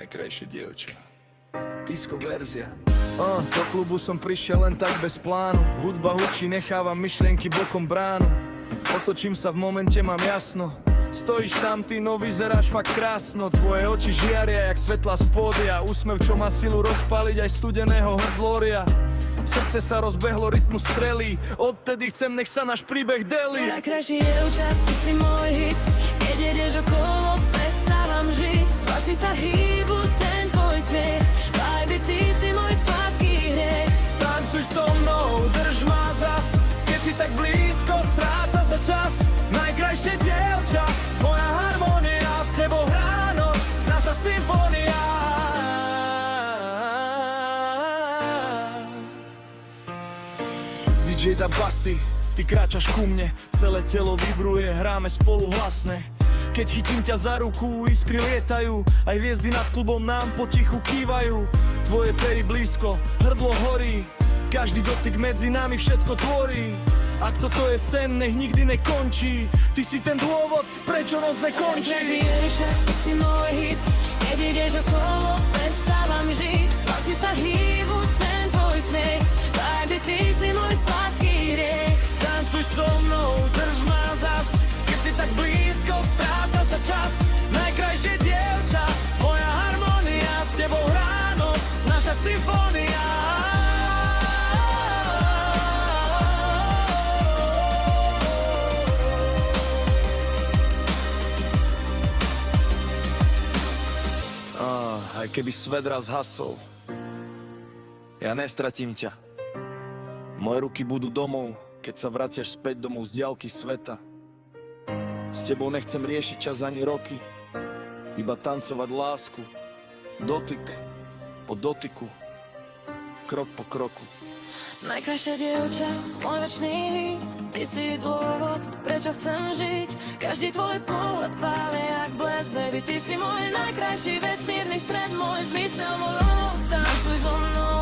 najkrajšie dievča. Disco verzia. Do klubu som prišiel len tak bez plánu. Hudba hučí, nechávam myšlienky bokom bránu. Otočím sa, v momente mám jasno. Stojíš tam, ty no vyzeráš fakt krásno. Tvoje oči žiaria jak svetla z pódia. Úsmev, čo má silu rozpáliť aj studeného hrdloria. Srdce sa rozbehlo, rytmu strelí. Odtedy chcem, nech sa náš príbeh delí. Najkrajší dievča, ty si môj hit. Keď ideš okolo, prestávam žiť. Vlasy sa hýbu, ten tvoj smiech. Baby, ty si môj sladký hriech. Tancuj so mnou, drž ma zas. Keď si tak blízko, stráca sa čas. Najkrajšie dievča, moja harmónia. S tebou hrá noc, naša symfónia. DJ dá basy, ty kráčaš ku mne. Celé telo vibruje, hráme spolu hlasne. Keď chytím ťa za ruku, iskry lietajú. Aj hviezdy nad klubom nám potichu kývajú. Tvoje pery blízko, hrdlo horí. Každý dotyk medzi nami všetko tvorí. Ak toto je sen, nech nikdy nekončí. Ty si ten dôvod, prečo noc nekončí. Najkrajší dievča, ty si môj hit. Keď ideš okolo, prestávam žiť. Vlasy sa hýbu, ten tvoj smiech. Baby, ty si môj sladký hriech. Tancuj so mnou, drž ma zas. Keď si tak blízko, stráca sa čas. Najkrajšie dievča, moja harmónia. S tebou hrá noc, naša symfónia. Aj keby svet raz hasol, ja nestratím ťa. Moje ruky budú domov, keď sa vraciaš späť domov z diaľky sveta. S tebou nechcem riešiť čas ani roky, iba tancovať lásku. Dotyk po dotyku, krok po kroku. Najkrajšia dievča, môj večný hit. Ty si dôvod, prečo chcem žiť. Každý tvoj pohľad páli jak blesk. Baby, ty si môj najkrajší vesmírny stred. Môj zmysel, môj tancuj so mnou.